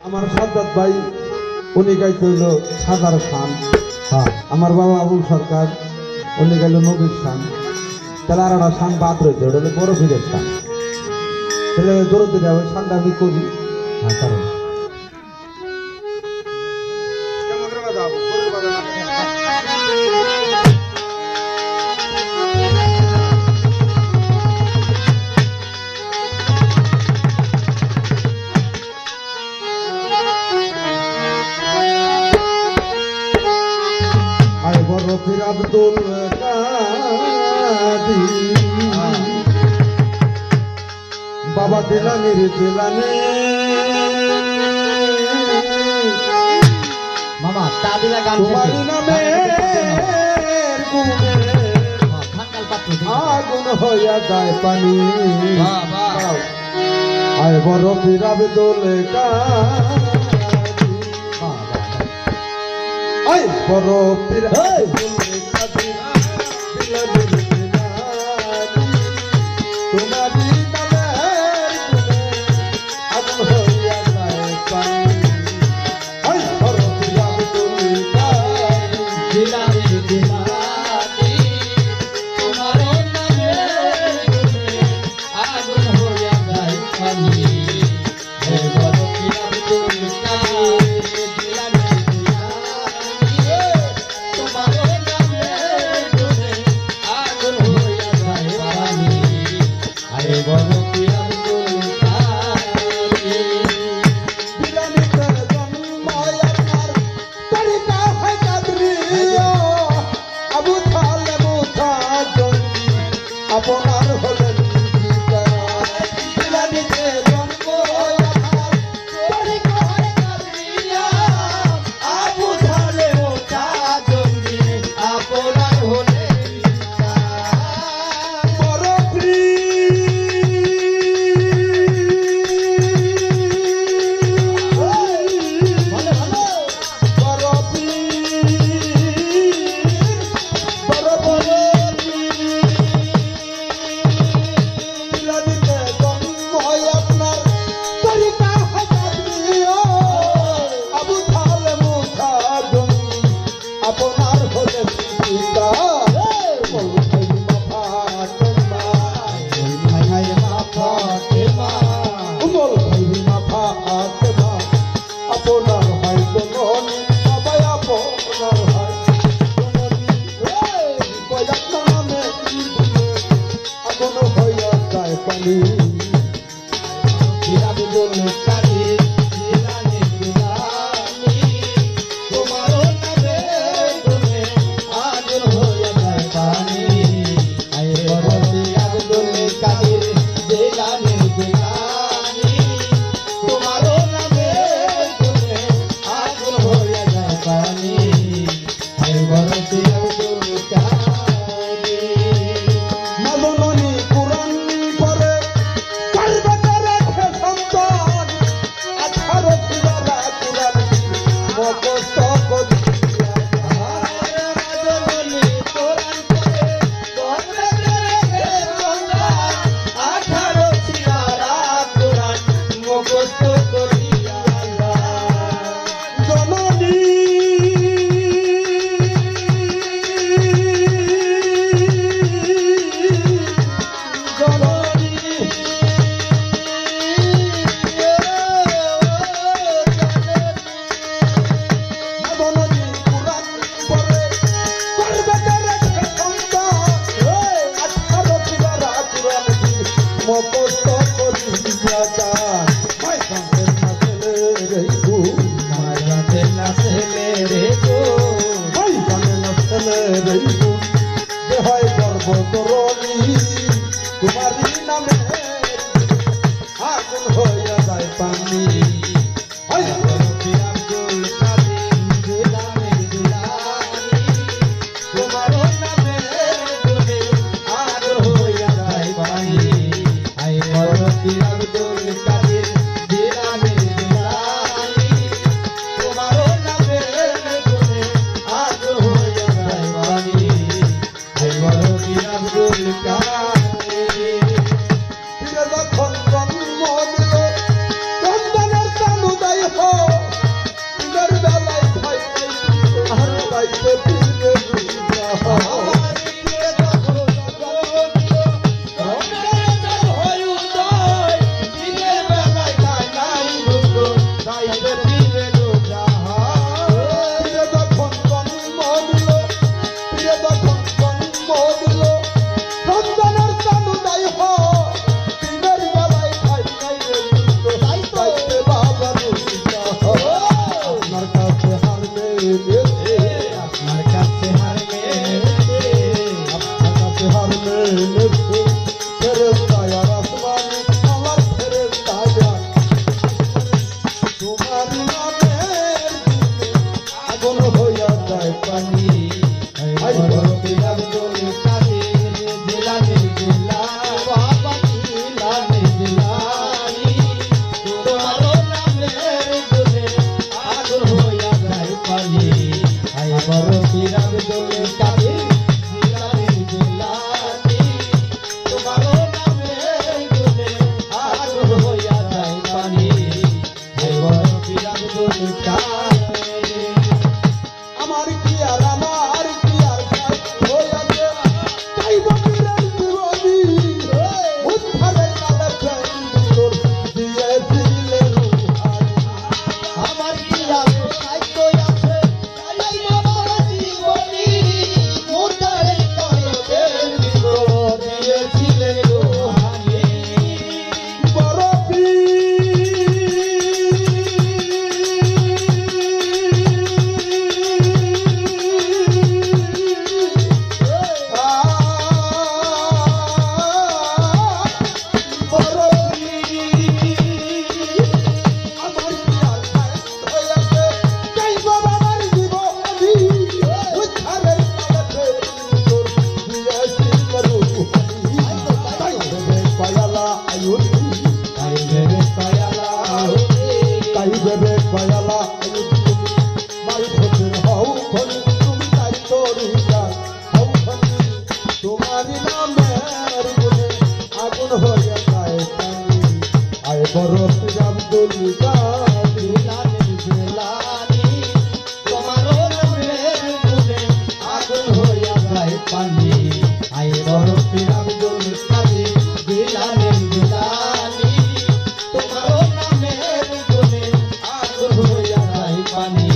আমার সাজ্জাদ ভাই উনি গাইতে হইল সাদার খান। হ্যাঁ, আমার বাবা আবুল সরকার উনি গাইল নবীর শান। তাহলে আর একটা শান বাদ রয়েছে, ওটা হলো বড় ফিরের শান। তাহলে দূর থেকে ওই শানটা আমি করি। হ্যাঁ, কারণ ফির আব্দুল কাদির বাবা দিলানির দিলানে মামা তাদিলা গান তোমার নামে আগুন হইয়া যায় পানি। আয় বড় ফির আব্দুল কাদির আয় বড় ফির আপনার হলেন তোমারই নামে আগুন হইয়া যায় পানি। যখন জন্ম দিল চন্দনের তালুদাই হয় বড় পীর আব্দুল কাদের জিলানি জিলানি তোমারও নামের গুণে আগুন হইয়া যায় পানি আয় বড় পীর আব্দুল কাদের জিলানি জিলানি তোমারও নামের গুণে আগুন হইয়া যায় পানি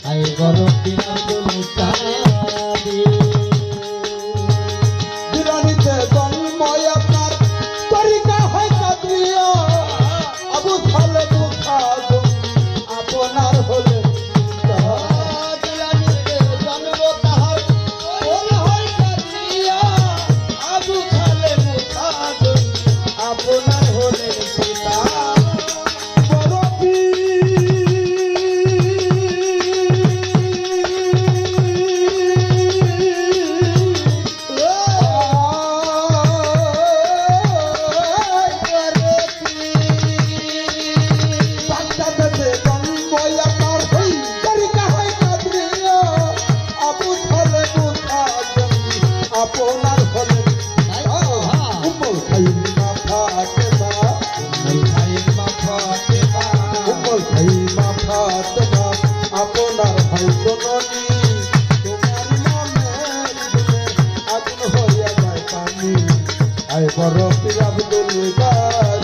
আয় বড় পীর আব্দুল কাদের জিলানিতে জন্ম আপনার তরিকা হয় কাদরিয়া আবু সালেম খাতুন আপনার হলেন জিলানিতে জন্ম তাহার কোন হয় কাদিয়া আবু সালেম খাতুন আপনার হলেন পিতা বড় বাচ্চাদের জন্ম আপনার হই তরিকা হয় কাদরিয়া আবু সালেম খাতুন আপনার হলেন উম্মুল খাইমা ফাতেমা উম্মুল খাইমা ফাতেমা আপনার ভাই জননী তোমার নামের গুণে আগুন হইয়া যায় পানি আয় বড় পীর আব্দুল কাদের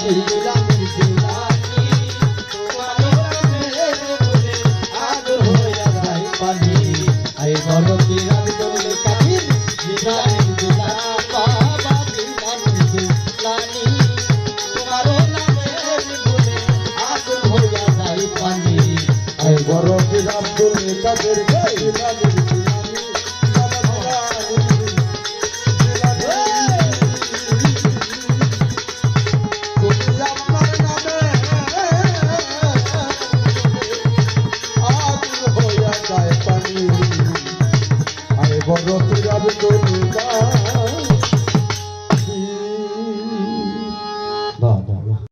আয় বড় পীর আব্দুল কাদের